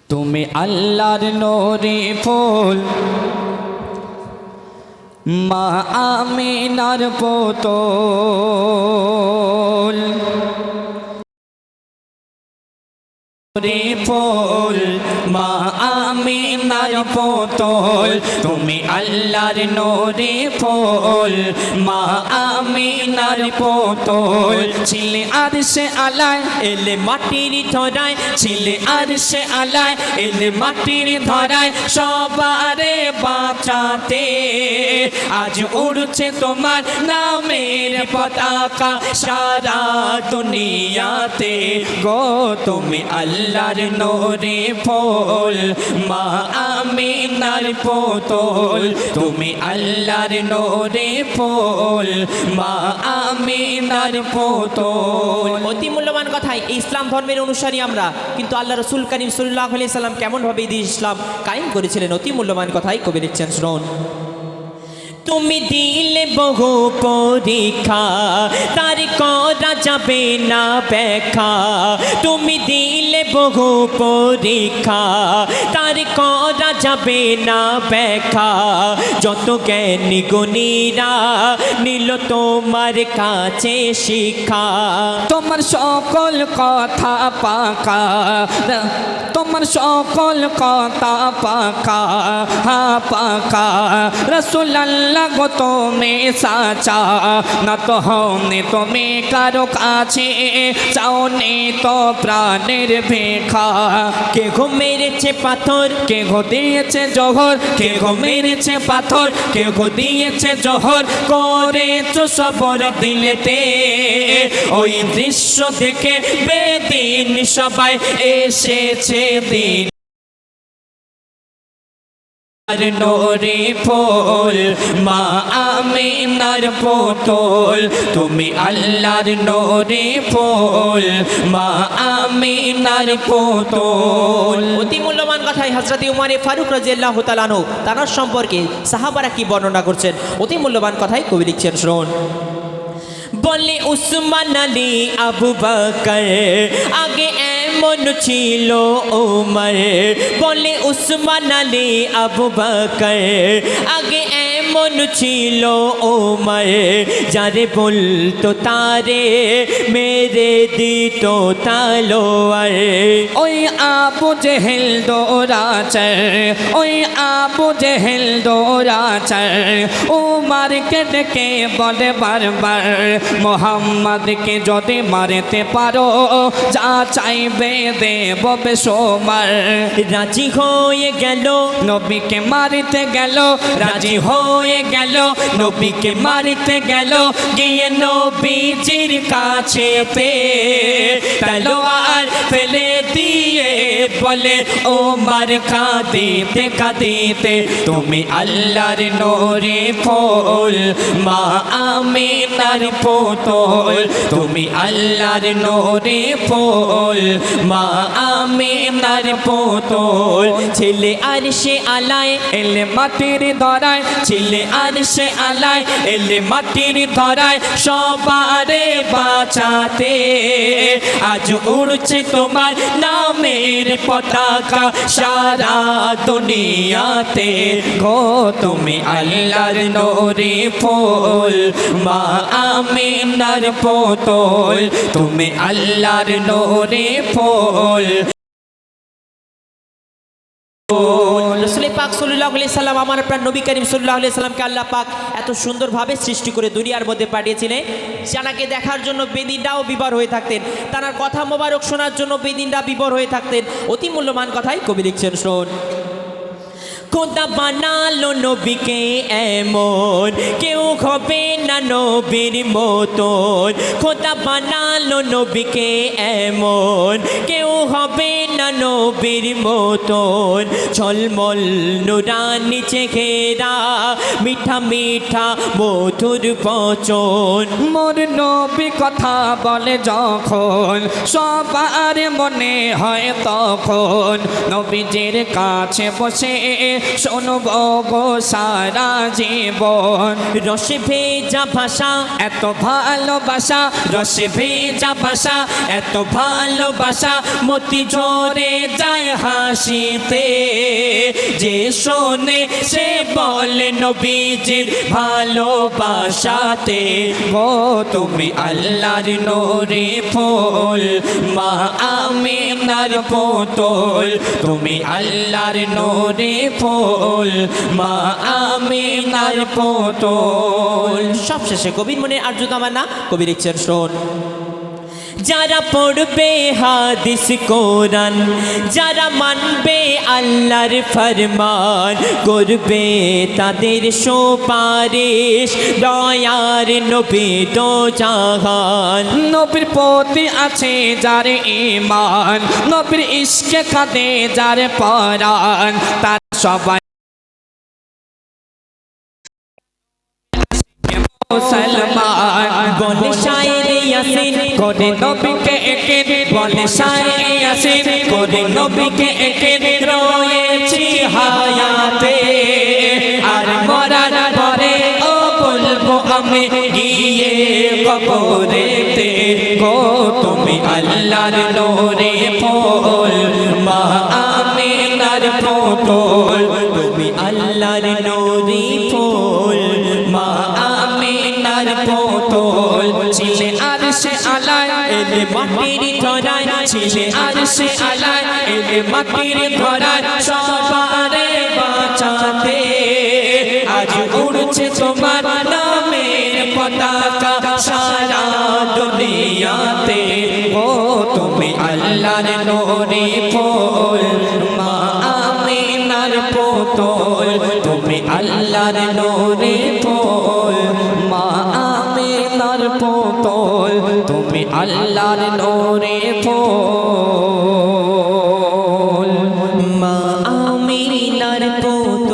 তুমি আল্লাহর নূরে ফুল, মা আমিনার পুতুল। রে ফুল মা আমিনার পুতুল, তুমি আল্লাহর নূরে ফুল, মা আমিনার পুতুল। ছিলে আরশে আলায় এলে মাটির ধরায়, ছিলে আরশে আলায় এলে মাটির ধরায়, সবারে বাঁচাতে আজ উড়ছে তোমার নামের পতাকা সারা দুনিয়াতে গো। তুমি আল্লাহর নূরে ফুল, মা আমিনার পুতুল, তুমি আল্লাহর নূরে ফুল, মা আমিনার পুতুল। অতি মূল্যবান কথাই। ইসলাম ধর্মের অনুসারী আমরা, কিন্তু আল্লাহ রসুল করিম সাল্লাল্লাহু আলাইহি সাল্লাম কেমনভাবে এই ইসলাম কায়েম করেছিলেন, অতি মূল্যবান কথাই কবি লিখছেন, শুনুন। তুমি দিলে বহু পরীক্ষা, তার করা যাবে না ব্যাখ্যা। তুমি দিলে বহু পরীক্ষা, তার করা যাবে না ব্যাখ্যা। যত জ্ঞানী গুণীরা নিল তোমার কাছে শিক্ষা। তোমার সকল কথা পাকা, তোমার সকল কথা পাকা, হা পাকা। রাসূলুল্লাহ গো তুমি সাচা, না তো হওনি তুমি কারো কাছে, চাওনি তো প্রাণের ভিক্ষা। কে ঘো মেরেছে পাথর, কে ঘো দিয়েছে জহর, কে ঘো মেরেছে পাথর, কে ঘো দিয়েছে জহর, করেছো সবর দিলেতে। ওই দৃশ্য দেখে বেদিন সবাই এসেছে দিন। নূরে ফুল মা আমিনার পুতুল, তুমি আল্লাহর নূরে ফুল, মা আমিনার পুতুল। অতি মূল্যবান কথাই হযরত উমর ফারুক রাদিয়াল্লাহু তাআলা আনহু তার সম্পর্কে সাহাবারা কি বর্ণনা করছেন, অতি মূল্যবান কথাই কবি লিখছেন, শুনুন। বলে উসমান আলী আবু বকর আগে এমন ছিল ওমর, বলে উসমান আলী আবু বকর আগে এমন ছিল ওমর। যারে বলতো তারে মেরে দিত তালোয়ার। ওই আবু জেহেল দৌড়াচর, ওই আবু জেহেল দৌড়াচর, উমরকে ডেকে বলে বারবার, মোহাম্মদকে যদি মারতে পারো যা চাইবে দেব বেসুমার। রাজি হয়ে গেল নবীকে মারতে গেল, রাজি হয়ে গেল, নবীকে মারতে গেল, গিয়ে নবীজির কাছে তলোয়ার ফেলে দিয়ে বলে ওমর কাঁদিতে কাঁদিতে, তুমি আল্লাহর নূরে ফুল, মা আমিনার পুতুল, তুমি আল্লাহর নূরে ফুল, মা আমিনার পুতুল। ছিলে আরশে আলায় এলে মাটির ধরায়, ছিলে আরশে আলায় এলে মাটির ধরায়, সবারে বাঁচাতে আজ উড়ছে তোমার নামের পতাকা সারা দুনিয়াতে গো। তুমি আল্লাহর নূরে ফুল, মা আমিনার পুতুল, তুমি আল্লাহর নূরে ফুল। রাসূল পাক সাল্লাল্লাহু আলাইহি সাল্লাম আমার প্রাণ নবী করিম সাল্লাল্লাহু আলাইহি সাল্লামকে আল্লাহ পাক এত সুন্দরভাবে সৃষ্টি করে দুনিয়ার মধ্যে পাঠিয়েছিলেন, জানাকে দেখার জন্য বেদিনরাও বিভোর হয়ে থাকতেন, তার কথা মোবারক শোনার জন্য বেদিনরা বিভোর হয়ে থাকতেন। অতি মূল্যবান কথাই কবি লিখছেন, শোন। খোদা বানালো নবীকে এমন, কেউ হবে না নবীর মতন। খোদা বানালো নবীকে এমন, কেউ হবে না নবীর মতন। ঝলমল নুরানি চেহারা, মিঠা মিঠা মধুর বচন। মোর নবী কথা বলে যখন সবার মনে হয় তখন, নবীজির কাছে বসে শুনব গো সারা জীবন। রসে ভেজা ভাষা এত ভালোবাসা, রসে ভেজা ভাষা এত ভালোবাসা, মতি ঝরে ভরে যায় হাসিতে, যে শোনে সে বলে নবীজির ভালোবাসাতে। গো তুমি আল্লাহর নূরে ফুল, মা আমিনার পুতুল, তুমি আল্লাহর নূরে ফুল, মা আমিনার পুতুল। সবশেষে কবির মনে আর্য তামান্না, কবি লিখছেন শোন। যারা পড়বে হাদিস কোরআন, যারা মানবে আল্লাহর ফরমান, করবে তাদের সুপারিশ দয়ার নবী দো জাহান। নবীর প্রতি আছে যার ঈমান, নবীর ইশকে কাঁদে যার পরাণ, তার সবাই মুসলমান। বলে শায়ের ইয়াসিন করে নবীকে একে, বলে শায়ের ইয়াসিন করে নবীকে একে, রয়েছি হায়াতে আর মরার পরে ও বলবো আমি গিয়ে কবরেতে। গো তুমি আল্লাহর নূরে ফুল, মা আমিনার পুতুল, তুমি আল্লাহর নূরে ফুল, মা আমিনার পুতুল। ছিলে আরশে আলায় এলে মাটির ধরায়, ছিলে আরশে আলায় এলে মাটির ধরায়, সবারে বাঁচাতে আজ উড়ছে তোমার নামের পতাকা সারা দুনিয়াতে। ও তুমি আল্লাহর নূরে ফুল, মা আমিনার পুতুল, তুমি আল্লাহর নূরে ফুল, মা আমিনার পুতুল, তুমি আল্লাহর নূরে ফুল, মা আমিনার পুতুল।